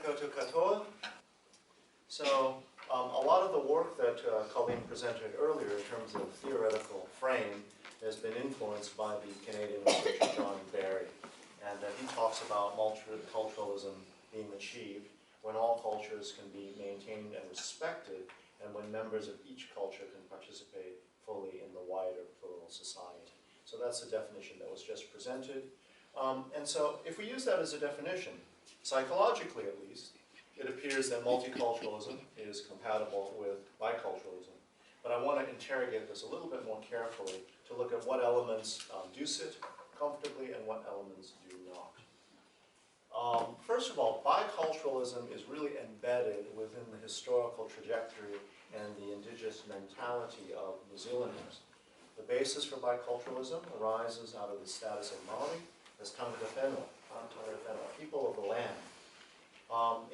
koto katoa. So a lot of the work that Colleen presented earlier in terms of theoretical frame has been influenced by the Canadian researcher John Barry. And he talks about multiculturalism being achieved when all cultures can be maintained and respected, and when members of each culture can participate fully in the wider plural society. So that's the definition that was just presented. And so if we use that as a definition, psychologically at least, it appears that multiculturalism is compatible with biculturalism. But I want to interrogate this a little bit more carefully to look at what elements do sit comfortably and what elements do not. First of all, biculturalism is really embedded within the historical trajectory and the indigenous mentality of New Zealanders. The basis for biculturalism arises out of the status of Maori as tangata whenua, people of the land,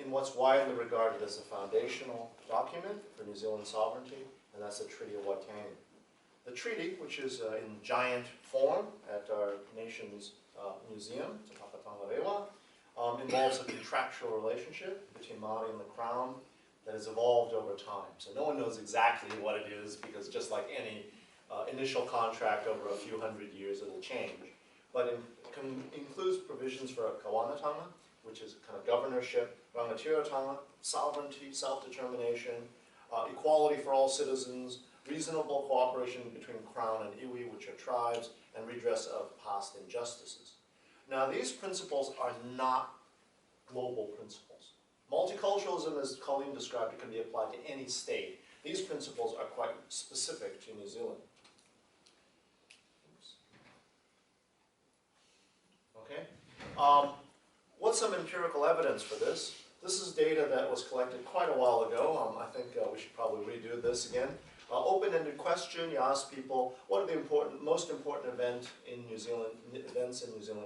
in what's widely regarded as the foundational document for New Zealand sovereignty, and that's the Treaty of Waitangi. The treaty, which is in giant form at our nation's museum, Te Pakatanga Rewa, involves a contractual relationship between Māori and the Crown that has evolved over time. So no one knows exactly what it is, because just like any initial contract over a few hundred years, it'll change. But it includes provisions for a kawanatanga, which is kind of governorship, rangatiratanga, sovereignty, self-determination, equality for all citizens, reasonable cooperation between Crown and iwi, which are tribes, and redress of past injustices. Now, these principles are not global principles. Multiculturalism, as Colleen described, it can be applied to any state. These principles are quite specific to New Zealand. Okay. What's some empirical evidence for this? This is data that was collected quite a while ago. I think we should probably redo this again. Open-ended question. You ask people, what are the most important events in New Zealand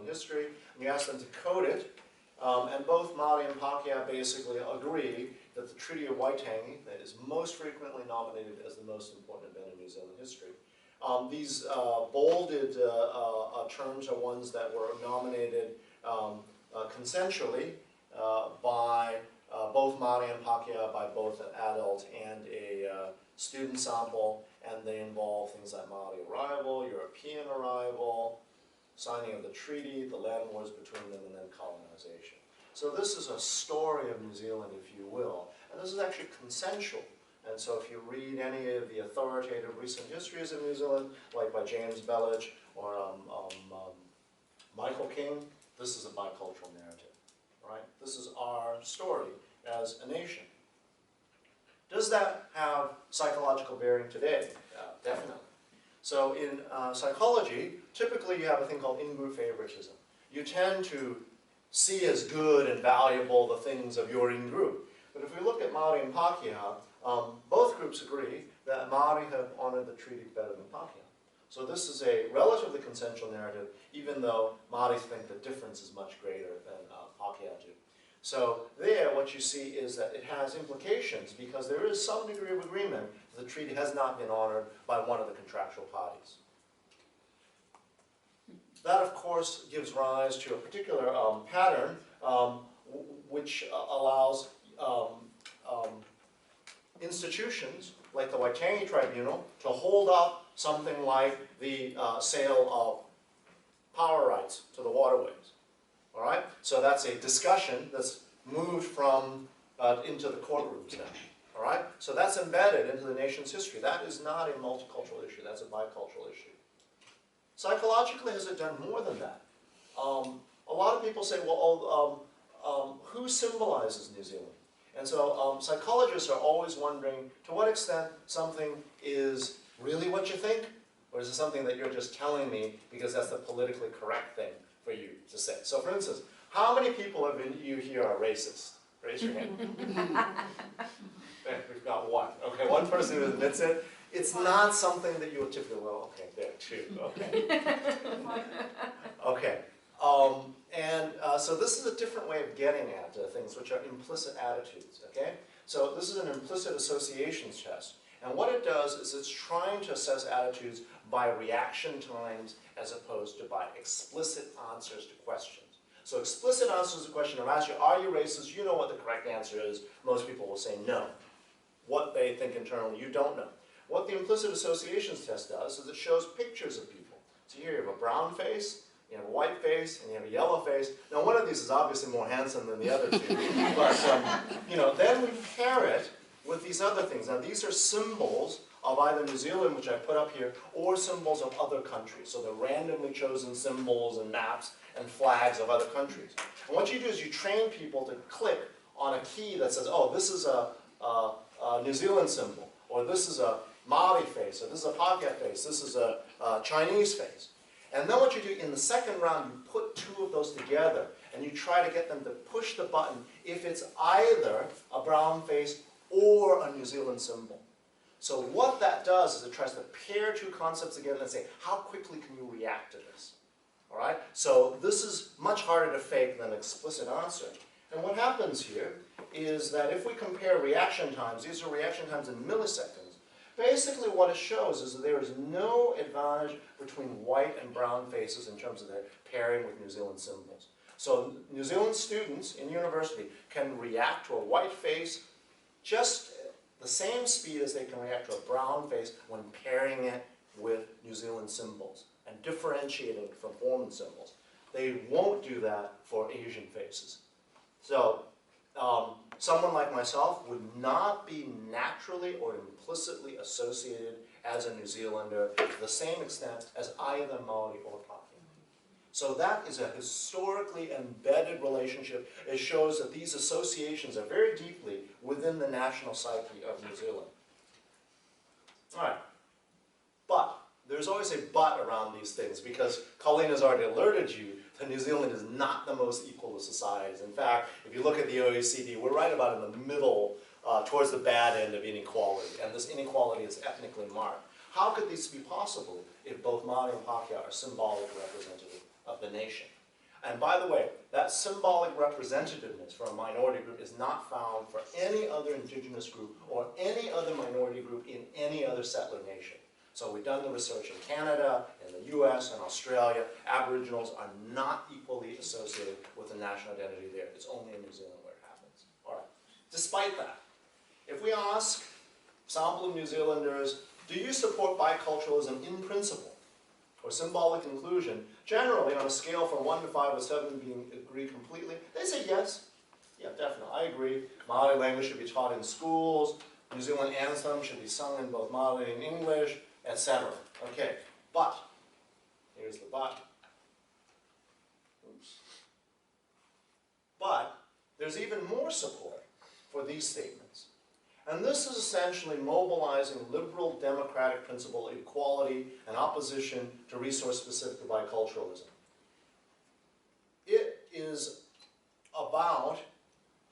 history? And you ask them to code it. And both Māori and Pākehā basically agree that the Treaty of Waitangi, that is most frequently nominated as the most important event in New Zealand history. These bolded terms are ones that were nominated consensually by both Māori and Pākehā, by both an adult and a student sample, and they involve things like Māori arrival, European arrival, signing of the treaty, the land wars between them, and then colonization. So this is a story of New Zealand, if you will, and this is actually consensual. And so if you read any of the authoritative recent histories of New Zealand, like by James Liu or Michael King, this is a bicultural narrative, right? This is our story as a nation. Does that have psychological bearing today? Definitely. So in psychology, typically you have a thing called in-group favoritism. You tend to see as good and valuable the things of your in-group. But if we look at Māori and Pākehā, both groups agree that Māori have honored the treaty better than Pākehā. So this is a relatively consensual narrative, even though Māori think the difference is much greater than Pākehā do. So there, what you see is that it has implications, because there is some degree of agreement that the treaty has not been honored by one of the contractual parties. That, of course, gives rise to a particular pattern which allows institutions like the Waitangi Tribunal to hold up something like the sale of power rights to the waterways. All right? So that's a discussion that's moved from into the courtrooms now. All right? So that's embedded into the nation's history. That is not a multicultural issue. That's a bicultural issue. Psychologically, has it done more than that? A lot of people say, well, who symbolizes New Zealand? And so psychologists are always wondering, to what extent something is really what you think, or is it something that you're just telling me because that's the politically correct thing for you to say? So for instance, how many people of you here are racist? Raise your hand. We've got one. Okay, one person who admits it. It's not something that you would typically, well, okay, there, two, okay. Okay. So this is a different way of getting at things, which are implicit attitudes, okay? So this is an implicit associations test. And what it does is it's trying to assess attitudes by reaction times as opposed to by explicit answers to questions. So explicit answers the question, I've asked you, are you racist? You know what the correct answer is. Most people will say no. What they think internally, you don't know. What the implicit associations test does is it shows pictures of people. So here you have a brown face, you have a white face, and you have a yellow face. Now one of these is obviously more handsome than the other two, but then we pair it with these other things. Now these are symbols of either New Zealand, which I put up here, or symbols of other countries. So they're randomly chosen symbols and maps and flags of other countries. And what you do is you train people to click on a key that says, oh, this is a New Zealand symbol, or this is a Maori face, or this is a Pakeha face, this is a Chinese face. And then what you do in the second round, you put two of those together, and you try to get them to push the button if it's either a brown face or a New Zealand symbol. So what that does is it tries to pair two concepts together and say, how quickly can you react to this? All right? So this is much harder to fake than explicit answer. And what happens here is that if we compare reaction times, these are reaction times in milliseconds, basically what it shows is that there is no advantage between white and brown faces in terms of their pairing with New Zealand symbols. So New Zealand students in university can react to a white face just the same speed as they can react to a brown face when pairing it with New Zealand symbols and differentiating it from foreign symbols. They won't do that for Asian faces. So someone like myself would not be naturally or implicitly associated as a New Zealander to the same extent as either Maori or Pakeha. So that is a historically embedded relationship. It shows that these associations are very deeply within the national psyche of New Zealand. All right. But there's always a but around these things, because Colleen has already alerted you that New Zealand is not the most equal of societies. In fact, if you look at the OECD, we're right about in the middle, towards the bad end of inequality, and this inequality is ethnically marked. How could this be possible if both Maori and Pakeha are symbolic representatives of the nation? And by the way, that symbolic representativeness for a minority group is not found for any other indigenous group or any other minority group in any other settler nation. So we've done the research in Canada, in the US, and Australia. Aboriginals are not equally associated with the national identity there. It's only in New Zealand where it happens. All right. Despite that, if we ask a sample of New Zealanders, do you support biculturalism in principle or symbolic inclusion, generally on a scale from 1 to 5 with 7 being agree completely, they say yes. Yeah, definitely, I agree. Maori language should be taught in schools. New Zealand anthem should be sung in both Maori and English, etc. Okay, but, here's the but. Oops. But there's even more support for these statements. And this is essentially mobilizing liberal democratic principle of equality and opposition to resource-specific biculturalism. It is about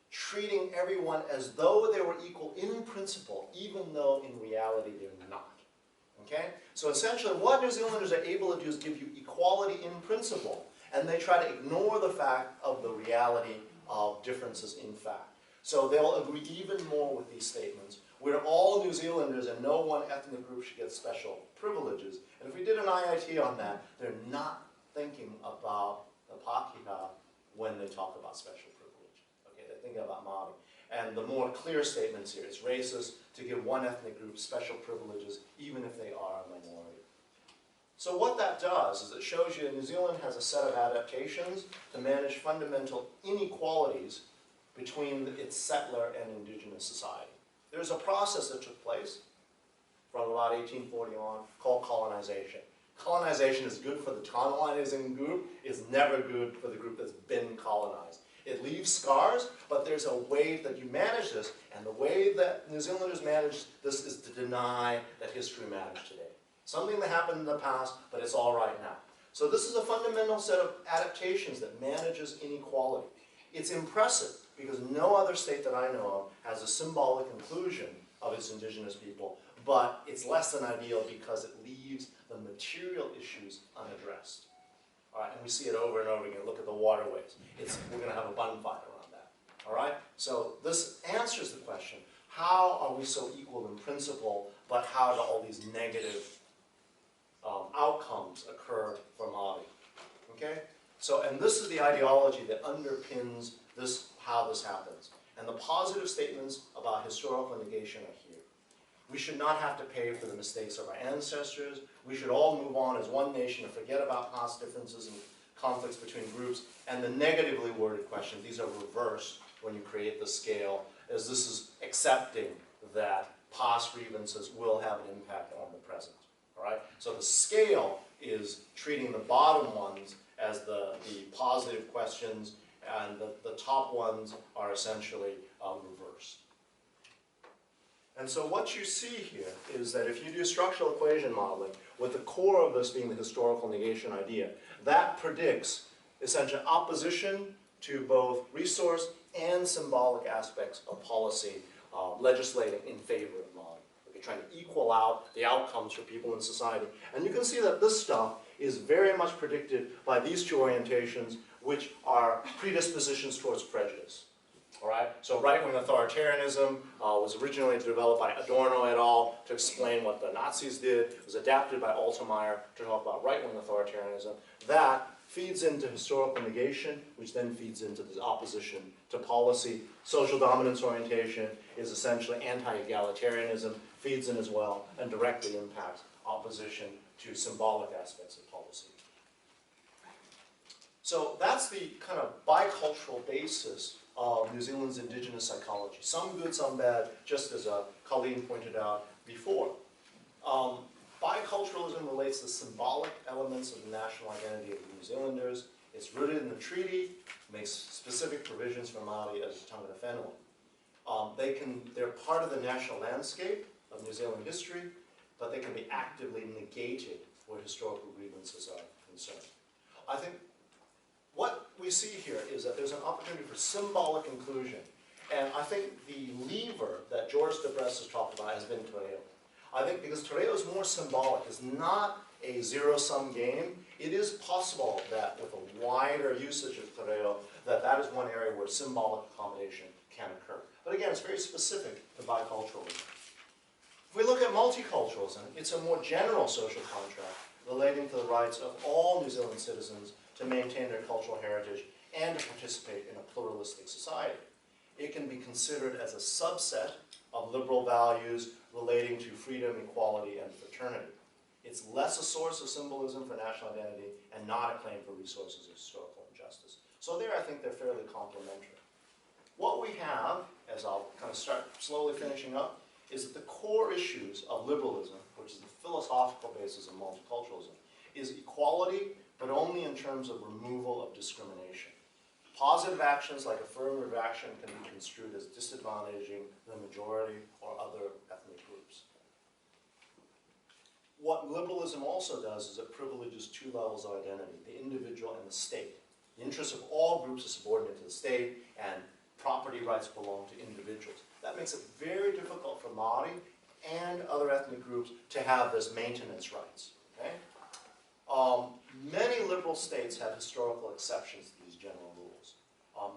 treating everyone as though they were equal in principle, even though in reality they're not. Okay? So essentially what New Zealanders are able to do is give you equality in principle, and they try to ignore the fact of the reality of differences in fact. So they'll agree even more with these statements. We're all New Zealanders and no one ethnic group should get special privileges. And if we did an IIT on that, they're not thinking about the Pakeha when they talk about special privilege. Okay, they're thinking about Maori. And the more clear statements here, it's racist to give one ethnic group special privileges even if they are a minority. So what that does is it shows you that New Zealand has a set of adaptations to manage fundamental inequalities between its settler and indigenous society. There's a process that took place from about 1840 on called colonization. Colonization is good for the colonizing group, it's never good for the group that's been colonized. It leaves scars, but there's a way that you manage this, and the way that New Zealanders manage this is to deny that history matters today. Something that happened in the past, but it's all right now. So this is a fundamental set of adaptations that manages inequality. It's impressive, because no other state that I know of has a symbolic inclusion of its indigenous people, but it's less than ideal because it leaves the material issues unaddressed. All right, and we see it over and over again. Look at the waterways. We're going to have a bun fight around that. All right, so this answers the question, how are we so equal in principle, but how do all these negative outcomes occur for Maori? Okay? So, and this is the ideology that underpins this, how this happens. And the positive statements about historical negation are here. We should not have to pay for the mistakes of our ancestors. We should all move on as one nation and forget about past differences and conflicts between groups. And the negatively worded questions, these are reversed when you create the scale, as this is accepting that past grievances will have an impact on the present. All right? So the scale is treating the bottom ones as the positive questions, and the top ones are essentially reversed. And so what you see here is that if you do structural equation modeling, with the core of this being the historical negation idea, that predicts essentially opposition to both resource and symbolic aspects of policy legislating in favor of model. Okay, trying to equal out the outcomes for people in society. And you can see that this stuff is very much predicted by these two orientations, which are predispositions towards prejudice. All right? So right-wing authoritarianism was originally developed by Adorno et al. To explain what the Nazis did. It was adapted by Altemeyer to talk about right-wing authoritarianism. That feeds into historical negation, which then feeds into the opposition to policy. Social dominance orientation is essentially anti-egalitarianism, feeds in as well, and directly impacts opposition to symbolic aspects of policy. So that's the kind of bicultural basis of New Zealand's indigenous psychology. Some good, some bad, just as Colleen pointed out before. Biculturalism relates to symbolic elements of the national identity of the New Zealanders. It's rooted in the treaty, makes specific provisions for Māori as a tangata whenua. They're part of the national landscape of New Zealand history, but they can be actively negated where historical grievances are concerned. I think what we see here is that there's an opportunity for symbolic inclusion. And I think the lever that George Debres has talked about has been te reo. I think because te reo is more symbolic, it's not a zero-sum game. It is possible that with a wider usage of te reo, that is one area where symbolic accommodation can occur. But again, it's very specific to biculturalism. If we look at multiculturalism, it's a more general social contract relating to the rights of all New Zealand citizens to maintain their cultural heritage and to participate in a pluralistic society. It can be considered as a subset of liberal values relating to freedom, equality, and fraternity. It's less a source of symbolism for national identity and not a claim for resources of historical injustice. So there I think they're fairly complementary. What we have, as I'll kind of start slowly finishing up, is that the core issues of liberalism, which is the philosophical basis of multiculturalism, is equality, but only in terms of removal of discrimination. Positive actions like affirmative action can be construed as disadvantaging the majority or other ethnic groups. What liberalism also does is it privileges two levels of identity, the individual and the state. The interests of all groups are subordinate to the state, and property rights belong to individuals. That makes it very difficult for Māori and other ethnic groups to have this maintenance rights. Okay? Many liberal states have historical exceptions to these general rules,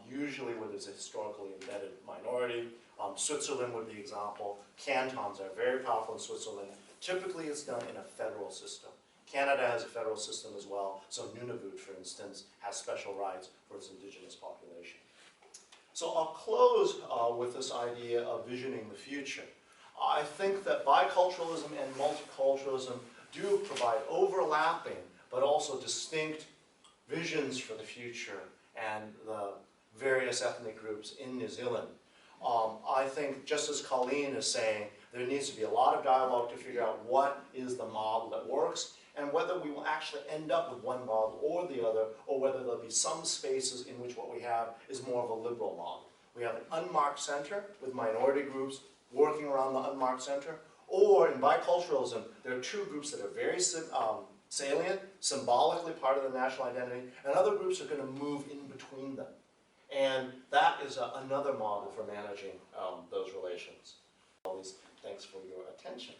usually where there's a historically embedded minority. Switzerland would be an example. Cantons are very powerful in Switzerland. Typically it's done in a federal system. Canada has a federal system as well, so Nunavut, for instance, has special rights for its indigenous population. So I'll close with this idea of visioning the future. I think that biculturalism and multiculturalism do provide overlapping but also distinct visions for the future and the various ethnic groups in New Zealand. I think, just as Colleen is saying, there needs to be a lot of dialogue to figure out what is the model that works and whether we will actually end up with one model or the other, or whether there'll be some spaces in which what we have is more of a liberal model. We have an unmarked center with minority groups working around the unmarked center, or in biculturalism, there are two groups that are very salient, symbolically part of the national identity, and other groups are going to move in between them. And that is another model for managing those relations. Always, thanks for your attention.